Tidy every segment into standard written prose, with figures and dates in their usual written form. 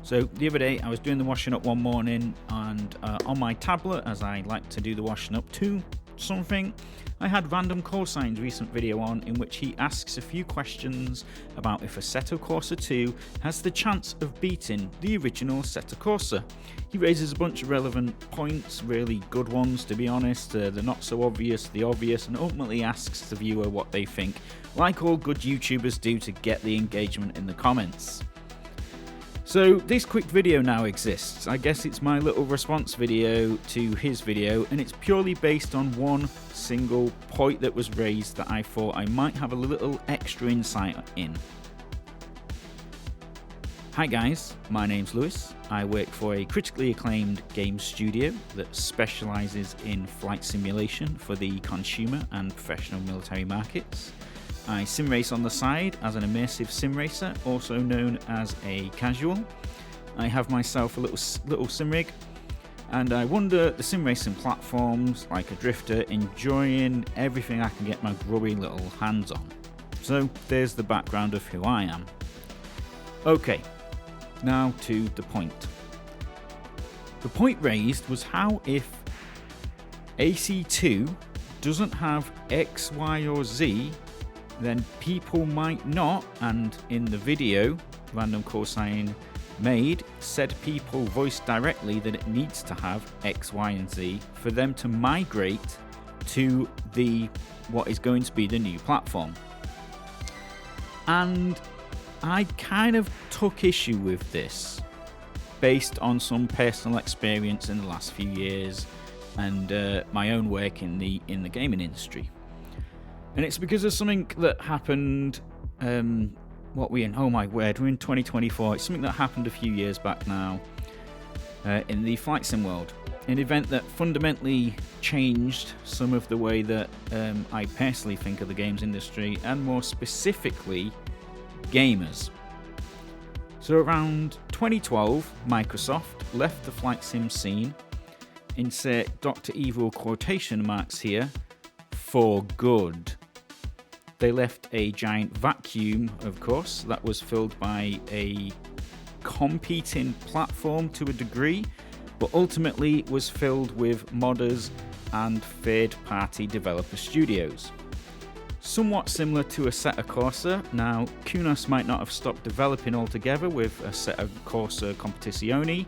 So the other day I was doing the washing up one morning, and on my tablet, as I like to do the washing up to something, I had Random Corsign's recent video on, in which he asks a few questions about if Assetto Corsa 2 has the chance of beating the original Assetto Corsa. He raises a bunch of relevant points, really good ones to be honest, the not so obvious, the obvious, and ultimately asks the viewer what they think, like all good YouTubers do, to get the engagement in the comments. So this quick video now exists. I guess it's my little response video to his video, and it's purely based on one single point that was raised that I thought I might have a little extra insight in. Hi guys, my name's Lewis. I work for a critically acclaimed game studio that specialises in flight simulation for the consumer and professional military markets. I sim race on the side as an immersive sim racer, also known as a casual. I have myself a little sim rig, and I wander the sim racing platforms like a drifter, enjoying everything I can get my grubby little hands on. So there's the background of who I am. Okay, now to the point. The point raised was how if AC2 doesn't have X, Y or Z, then people might not, and in the video Random Corsa made, said people voiced directly that it needs to have X, Y and Z for them to migrate to what is going to be the new platform. And I kind of took issue with this based on some personal experience in the last few years and my own work in the gaming industry. And it's because of something that happened, oh my word, we're in 2024. It's something that happened a few years back now in the flight sim world. An event that fundamentally changed some of the way that I personally think of the games industry, and more specifically, gamers. So around 2012, Microsoft left the flight sim scene, insert Dr. Evil quotation marks here, for good. They left a giant vacuum, of course, that was filled by a competing platform to a degree, but ultimately was filled with modders and third-party developer studios. Somewhat similar to Assetto Corsa. Now, Kunos might not have stopped developing altogether with Assetto Corsa Competizione,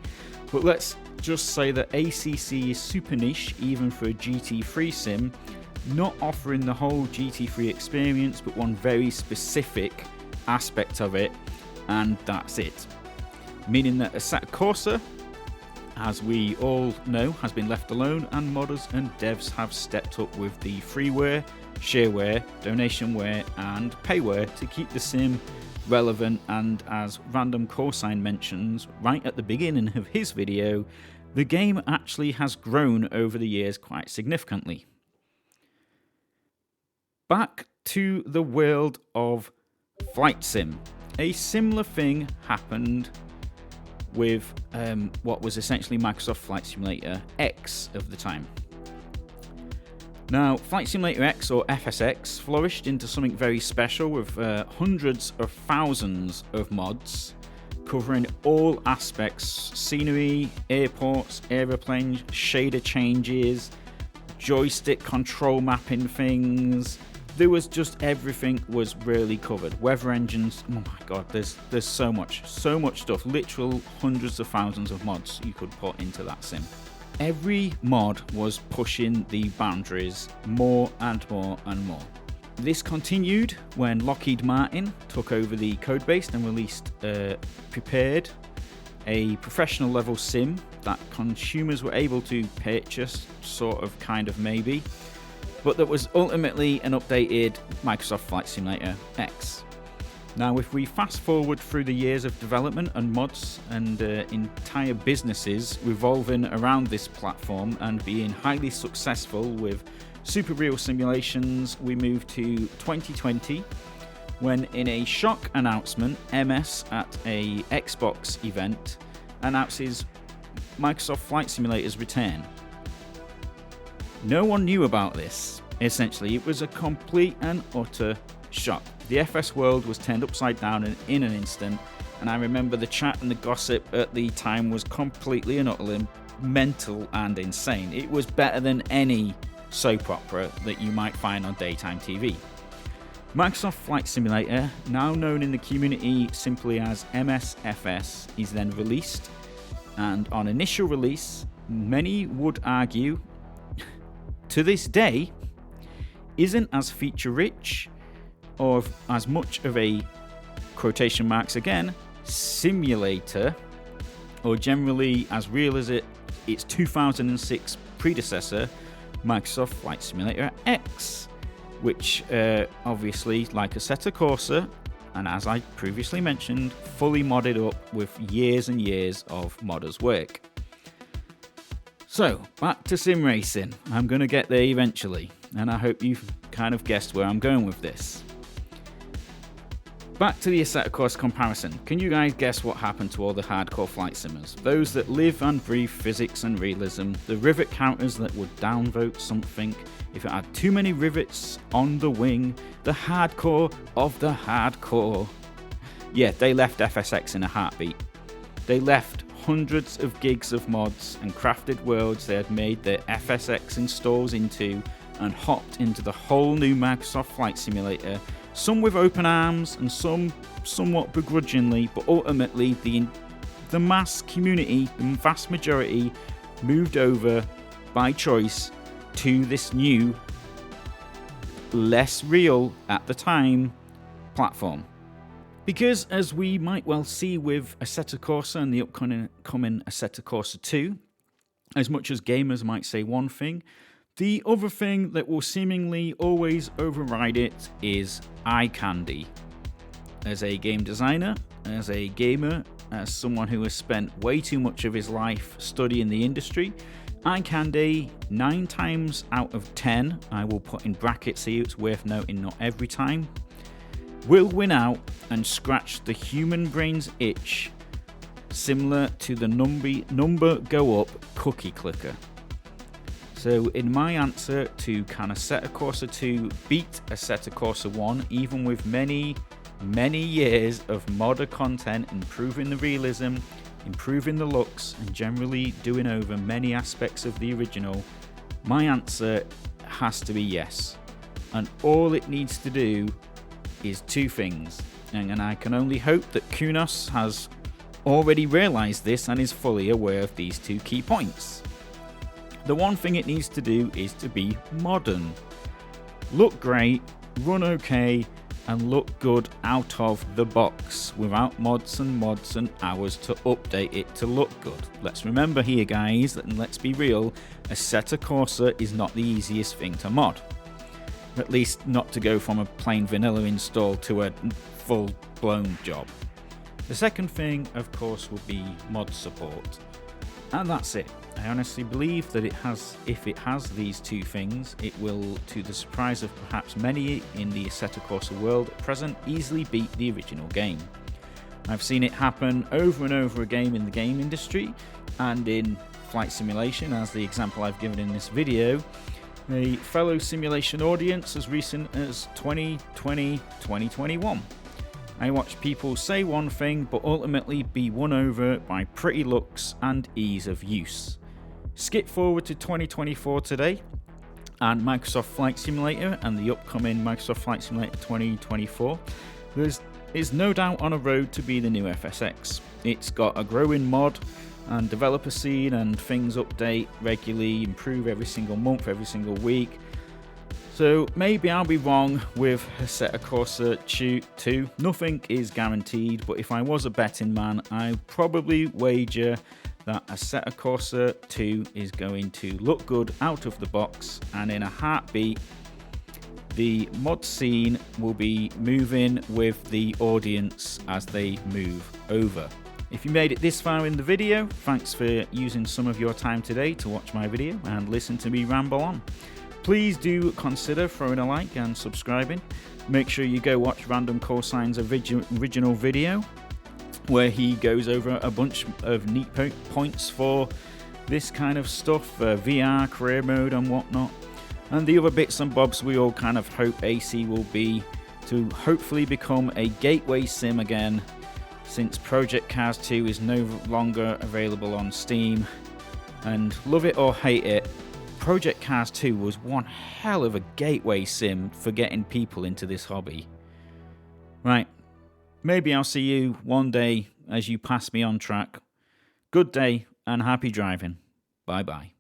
but let's just say that ACC is super niche even for a GT3 sim, not offering the whole GT3 experience, but one very specific aspect of it, and that's it. Meaning that Assetto Corsa, as we all know, has been left alone, and modders and devs have stepped up with the freeware, shareware, donationware, and payware to keep the sim relevant. And as Random Corsa mentions right at the beginning of his video, the game actually has grown over the years quite significantly. Back to the world of flight sim. A similar thing happened with what was essentially Microsoft Flight Simulator X of the time. Now, Flight Simulator X, or FSX, flourished into something very special with hundreds of thousands of mods covering all aspects: scenery, airports, aeroplanes, shader changes, joystick control mapping things. There was just everything was really covered. Weather engines, oh my god, there's so much stuff. Literal hundreds of thousands of mods you could put into that sim. Every mod was pushing the boundaries more and more and more. This continued when Lockheed Martin took over the codebase and released Prepared, a professional level sim that consumers were able to purchase, sort of, kind of, maybe, but that was ultimately an updated Microsoft Flight Simulator X. Now, if we fast forward through the years of development and mods and entire businesses revolving around this platform and being highly successful with super real simulations, we move to 2020, when in a shock announcement, MS at a Xbox event announces Microsoft Flight Simulator's return. No one knew about this. Essentially, it was a complete and utter shock. The FS world was turned upside down in an instant, And I remember the chat and the gossip at the time was completely and utterly mental and insane. It was better than any soap opera that you might find on daytime TV. Microsoft Flight Simulator, now known in the community simply as MSFS, is then released, and on initial release, many would argue, to this day, isn't as feature-rich or as much of a, quotation marks again, simulator, or generally as real as its 2006 predecessor, Microsoft Flight Simulator X, which obviously, like Assetto Corsa, and as I previously mentioned, fully modded up with years and years of modders' work. So, back to sim racing. I'm going to get there eventually, and I hope you've kind of guessed where I'm going with this. Back to the Assetto Corsa comparison. Can you guys guess what happened to all the hardcore flight simmers? Those that live and breathe physics and realism, the rivet counters that would downvote something if it had too many rivets on the wing, the hardcore of the hardcore. Yeah, they left FSX in a heartbeat. They left hundreds of gigs of mods and crafted worlds they had made their FSX installs into and hopped into the whole new Microsoft Flight Simulator, some with open arms and some somewhat begrudgingly, but ultimately the mass community, the vast majority, moved over by choice to this new, less real at the time, platform. Because as we might well see with Assetto Corsa and the upcoming Assetto Corsa 2, as much as gamers might say one thing, the other thing that will seemingly always override it is eye candy. As a game designer, as a gamer, as someone who has spent way too much of his life studying the industry, eye candy 9 times out of 10, I will put in brackets here, it's worth noting not every time, will win out and scratch the human brain's itch, similar to the number go up cookie clicker. So in my answer to can Assetto Corsa 2 beat Assetto Corsa 1, even with many years of modder content, improving the realism, improving the looks, and generally doing over many aspects of the original, my answer has to be yes. And all it needs to do is 2 things. And I can only hope that Kunos has already realised this and is fully aware of these 2 key points. The one thing it needs to do is to be modern. Look great, run okay, and look good out of the box without mods and hours to update it to look good. Let's remember here, guys, and let's be real, Assetto Corsa is not the easiest thing to mod. At least not to go from a plain vanilla install to a full-blown job. The second thing, of course, would be mod support. And that's it. I honestly believe that if it has these 2 things, it will, to the surprise of perhaps many in the Assetto Corsa world at present, easily beat the original game. I've seen it happen over and over again in the game industry and in flight simulation, as the example I've given in this video. A fellow simulation audience as recent as 2020, 2021. I watch people say one thing but ultimately be won over by pretty looks and ease of use. Skip forward to 2024 today and Microsoft Flight Simulator and the upcoming Microsoft Flight Simulator 2024 is no doubt on a road to be the new FSX. It's got a growing mod and developer scene, and things update regularly, improve every single month, every single week. So maybe I'll be wrong with Assetto Corsa 2. Nothing is guaranteed, but if I was a betting man, I'd probably wager that Assetto Corsa 2 is going to look good out of the box, and in a heartbeat, the mod scene will be moving with the audience as they move over. If you made it this far in the video, thanks for using some of your time today to watch my video and listen to me ramble on. Please do consider throwing a like and subscribing. Make sure you go watch Random Cosign's original video where he goes over a bunch of neat points for this kind of stuff, VR, career mode and whatnot. And the other bits and bobs we all kind of hope AC will be to hopefully become a gateway sim again since Project Cars 2 is no longer available on Steam. And love it or hate it, Project Cars 2 was one hell of a gateway sim for getting people into this hobby. Right, maybe I'll see you one day as you pass me on track. Good day and happy driving. Bye bye.